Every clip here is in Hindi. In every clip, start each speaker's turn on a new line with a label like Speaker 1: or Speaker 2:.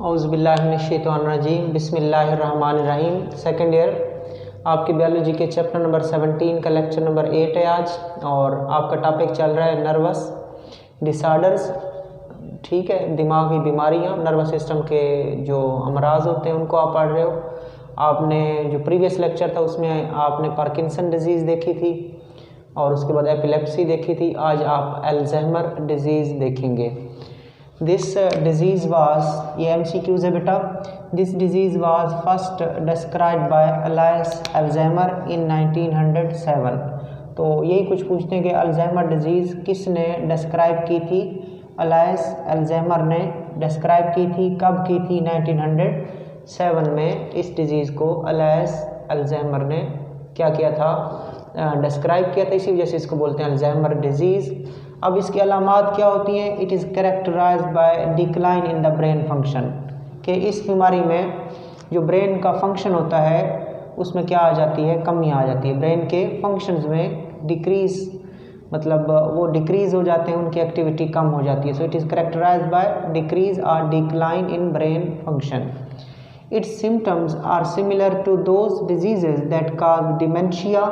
Speaker 1: औज़ुबिल्लाहिमिनश्शैतानिर्रजीम बिस्मिल्लाहिर्रहमानिर्रहीम। सेकेंड ईयर आपकी बायोलॉजी के चैप्टर नंबर 17 का लेक्चर नंबर 8 है आज, और आपका टॉपिक चल रहा है नर्वस डिसऑर्डर्स। ठीक है, दिमागी बीमारियां, नर्वस सिस्टम के जो अमराज होते हैं उनको आप पढ़ रहे हो। आपने जो प्रीवियस लेक्चर था उसमें आपने पार्किंसन डिजीज़ देखी थी और उसके बाद एपिलेप्सी देखी थी। आज आप अल्जाइमर डिजीज़ देखेंगे। दिस डिजीज़ वाज, ये MCQs है बेटा, this disease was first described by Alois Alzheimer in 1907। तो यही कुछ पूछते हैं कि अल्जाइमर डिजीज़ किसने डिस्क्राइब की थी? अलायस अल्जाइमर ने डिस्क्राइब की थी। कब की थी? 1907 में इस डिज़ीज़ को अलायस अल्जाइमर ने क्या किया था? डिस्क्राइब किया था। इसी वजह से इसको बोलते हैं अल्जाइमर डिजीज़। अब इसकी अलामात क्या होती हैं? It is characterised by decline in the brain function, कि इस बीमारी में जो ब्रेन का फंक्शन होता है उसमें क्या आ जाती है? कमी आ जाती है। ब्रेन के फंक्शंस में डिक्रीज़, मतलब वो डिक्रीज़ हो जाते हैं, उनकी एक्टिविटी कम हो जाती है। So it is characterised by decrease और decline in brain function. Its symptoms are similar to those diseases that cause dementia.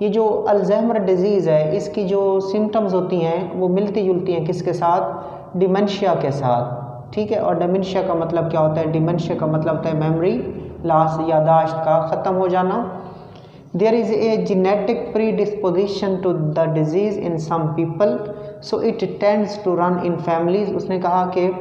Speaker 1: ये जो अल्जाइमर डिजीज़ है इसकी जो सिम्टम्स होती हैं वो मिलती जुलती हैं किसके साथ? डिमेंशिया के साथ। ठीक है, और डिमेंशिया का मतलब क्या होता है? डिमेंशिया का मतलब होता है मेमोरी लॉस, यादाश्त का ख़त्म हो जाना। There is a genetic predisposition to the disease in some people, so it tends to run in families. उसने कहा कि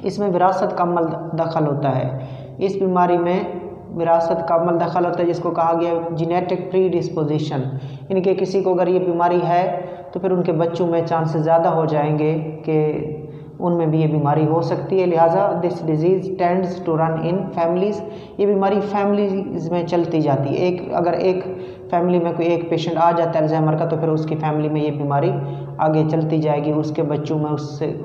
Speaker 1: इसमें विरासत का अमल दखल होता है। इस बीमारी में विरासत का अमल दखल होता है, जिसको कहा गया जेनेटिक प्री डिस्पोजिशन। यानी कि किसी को अगर ये बीमारी है तो फिर उनके बच्चों में चांसेस ज़्यादा हो जाएंगे कि उनमें भी ये बीमारी हो सकती है। लिहाजा this disease tends to run in families. ये बीमारी फैमिलीज़ में चलती जाती है। अगर एक फैमिली में कोई एक पेशेंट आ जाता है अल्जाइमर का तो फिर उसकी फैमिली में ये बीमारी आगे चलती जाएगी, उसके बच्चों में,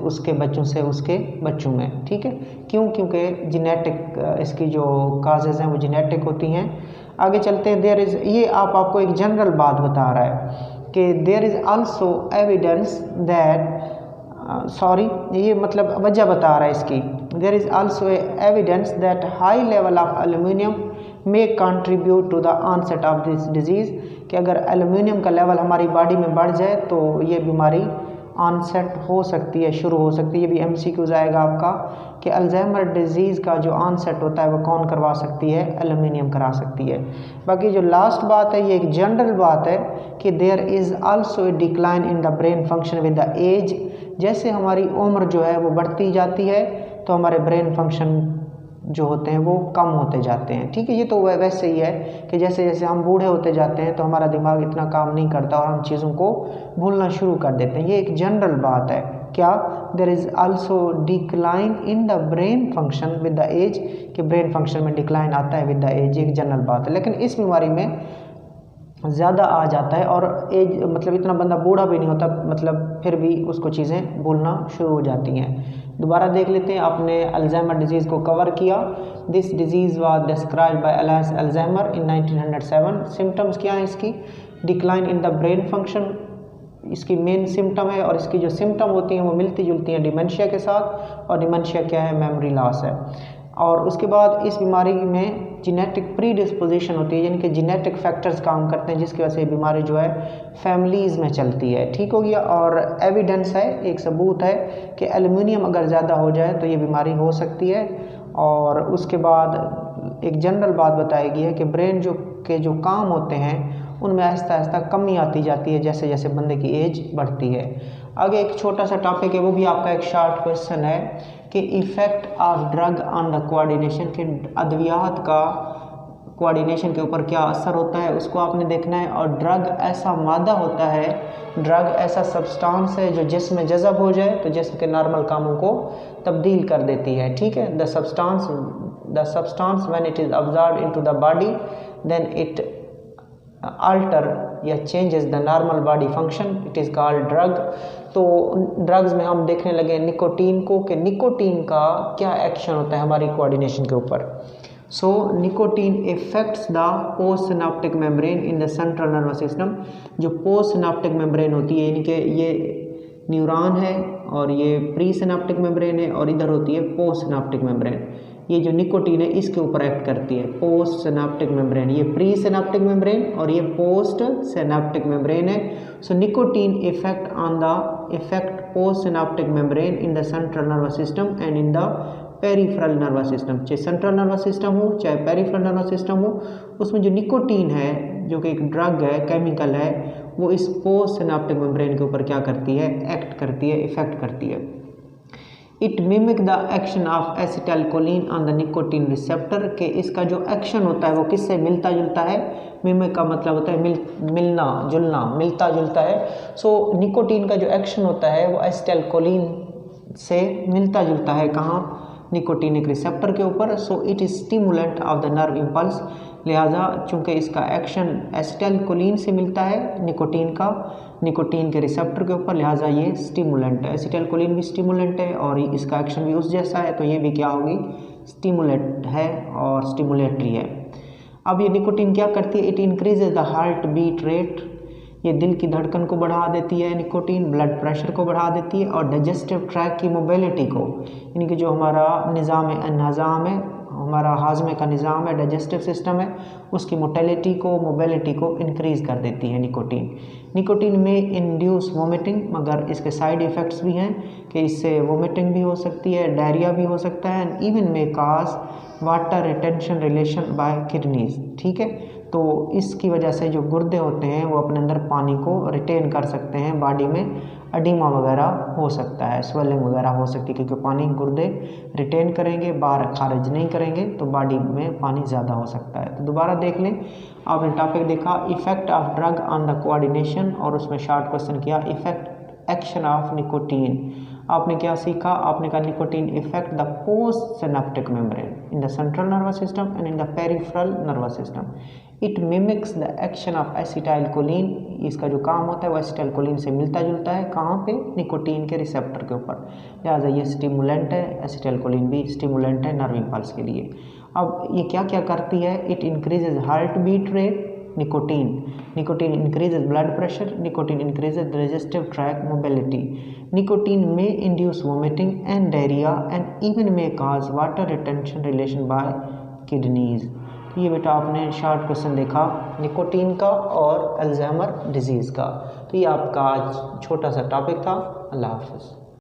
Speaker 1: उसके बच्चों से उसके बच्चों में। ठीक है, क्यों? क्योंकि जेनेटिक इसकी जो काजेज़ हैं वो जेनेटिक होती हैं। आगे चलते हैं। देयर इज़, ये आपको एक जनरल बात बता रहा है कि there is also evidence that, ये मतलब वजह बता रहा है इसकी। There is also evidence that high level of aluminium may contribute to the onset of this disease, कि अगर एल्यूमिनियम का लेवल हमारी बॉडी में बढ़ जाए तो ये बीमारी ऑनसेट हो सकती है, शुरू हो सकती है। ये भी MCQs आएगा आपका कि अल्जाइमर डिजीज़ का जो ऑनसेट होता है वो कौन करवा सकती है? एल्यूमिनियम करा सकती है। बाकी जो लास्ट बात है ये एक जनरल बात है कि there is also a decline in the brain function with the age. जैसे हमारी उम्र जो है वो बढ़ती जाती है तो हमारे ब्रेन फंक्शन जो होते हैं वो कम होते जाते हैं। ठीक है, ये तो वैसे ही है कि जैसे जैसे हम बूढ़े होते जाते हैं तो हमारा दिमाग इतना काम नहीं करता और हम चीज़ों को भूलना शुरू कर देते हैं। ये एक जनरल बात है। क्या? There is also decline in the brain function with the age, कि ब्रेन फंक्शन में डिक्लाइन आता है विद द एज, एक जनरल बात है। लेकिन इस बीमारी में ज़्यादा आ जाता है और एज, मतलब इतना बंदा बूढ़ा भी नहीं होता, मतलब फिर भी उसको चीज़ें भूलना शुरू हो जाती हैं। दोबारा देख लेते हैं। आपने अल्जाइमर डिजीज़ को कवर किया। This disease was described by Alois Alzheimer in 1907। Symptoms क्या हैं इसकी? Decline in the brain function इसकी मेन सिम्टम है, और इसकी जो सिम्टम होती हैं वो मिलती जुलती हैं डिमेंशिया के साथ। और डिमेंशिया क्या है? मेमोरी लॉस है। और उसके बाद इस बीमारी में जेनेटिक प्री डिस्पोजिशन होती है, यानी कि जेनेटिक फैक्टर्स काम करते हैं जिसकी वजह से बीमारी जो है फैमिलीज़ में चलती है। ठीक हो गया। और एविडेंस है, एक सबूत है कि एल्यूमिनियम अगर ज़्यादा हो जाए तो ये बीमारी हो सकती है। और उसके बाद एक जनरल बात बताई गई है कि ब्रेन जो काम होते हैं उनमें आहिस्ता आहिस्ता कमी आती जाती है जैसे जैसे बंदे की एज बढ़ती है। आगे एक छोटा सा टॉपिक है, वो भी आपका एक शॉर्ट क्वेश्चन है कि effect of drug on the coordination, के अद्वियात का कोऑर्डिनेशन के ऊपर क्या असर होता है उसको आपने देखना है। और ड्रग ऐसा मादा होता है, ड्रग ऐसा सब्सटेंस है जो जिस्म में जज़ब हो जाए तो जिस्म के नॉर्मल कामों को तब्दील कर देती है। ठीक है, the substance when it is absorbed into the body then it alter या changes the normal body function, it is called drug. तो ड्रग्स में हम देखने लगे निकोटीन को, कि निकोटीन का क्या एक्शन होता है हमारी कोऑर्डिनेशन के ऊपर। So nicotine effects the post synaptic membrane in the central nervous system. जो पोस्ट सिनेप्टिक मेम्ब्रेन होती है, यानी कि ये न्यूरॉन है और ये प्री सिनेप्टिक मेम्ब्रेन है और इधर होती है पोस्ट सिनेप्टिक मेम्ब्रेन। ये जो निकोटीन है इसके ऊपर एक्ट करती है पोस्ट सिनेप्टिक मेम्ब्रेन। ये प्री सिनेप्टिक मेम्ब्रेन और ये पोस्ट सिनेप्टिक मेम्ब्रेन है। So nicotine effect post synaptic membrane in the central nervous system and in the peripheral nervous system. चाहे सेंट्रल नर्वस सिस्टम हो चाहे पेरिफेरल नर्वस सिस्टम हो, उसमें जो निकोटीन है जो कि एक ड्रग है, केमिकल है, वो इस पोस्ट सिनेप्टिक मेम्ब्रेन के ऊपर क्या करती है, एक्ट करती है, इफेक्ट करती है। It mimic the action of acetylcholine on the nicotine receptor, के इसका जो एक्शन होता है वो किससे मिलता जुलता है। मिमिक का मतलब होता है मिलना जुलना, मिलता जुलता है। सो निकोटीन का जो एक्शन होता है वो एसिटाइलकोलिन से मिलता जुलता है। कहाँ, निकोटीनिक रिसेप्टर के ऊपर। So it is stimulant of the nerve impulse, लिहाजा चूंकि इसका एक्शन एसिटाइलकोलिन से मिलता है निकोटीन के रिसेप्टर के ऊपर, लिहाजा ये स्टिमुलेंट है। एसिटाइलकोलिन भी स्टिमुलेंट है और इसका एक्शन भी उस जैसा है, तो ये भी क्या होगी, स्टिमुलेंट है और स्टिमुलेटरी है। अब ये निकोटीन क्या करती है, it increases the heart beat rate, ये दिल की धड़कन को बढ़ा देती है निकोटीन, ब्लड प्रेशर को बढ़ा देती है और डाइजेस्टिव ट्रैक की मोबिलिटी को, यानी कि जो हमारा निज़ाम है, हमारा हाजमे का निज़ाम है, डाइजेस्टिव सिस्टम है, उसकी मोबिलिटी को इंक्रीज़ कर देती है निकोटीन में इंड्यूस वोमिटिंग, मगर इसके साइड इफ़ेक्ट्स भी हैं कि इससे वोमिटिंग भी हो सकती है, डायरिया भी हो सकता है, and even may cause water retention relation by kidneys. ठीक है, तो इसकी वजह से जो गुर्दे होते हैं वो अपने अंदर पानी को रिटेन कर सकते हैं, बॉडी में एडिमा वगैरह हो सकता है, स्वेलिंग वगैरह हो सकती है, क्योंकि पानी गुर्दे रिटेन करेंगे, बाहर खारिज नहीं करेंगे, तो बॉडी में पानी ज़्यादा हो सकता है। तो दोबारा देख लें, आपने टॉपिक देखा effect of drug on the coordination, और उसमें शॉर्ट क्वेश्चन किया इफेक्ट एक्शन ऑफ निकोटीन। आपने क्या सीखा, आपने कहा nicotine effect the post synaptic membrane in the central nervous system and in the peripheral nervous system. It mimics the action of acetylcholine, इसका जो काम होता है वो एसिटाइलकोलिन से मिलता जुलता है। कहाँ पे, निकोटीन के रिसेप्टर के ऊपर, लिहाजा ये स्टिमुलेंट है, एसिटाइलकोलिन भी स्टिमुलेंट है नर्व इम्पल्स के लिए। अब ये क्या क्या करती है, it increases heart beat rate, nicotine increases blood pressure, nicotine increases digestive tract mobility, nicotine may induce vomiting and diarrhoea and even may cause water retention relation by kidneys. ये बेटा आपने शॉर्ट क्वेश्चन देखा निकोटीन का और अल्जाइमर डिजीज़ का। तो ये आपका छोटा सा टॉपिक था। अल्लाह हाफ़िज़।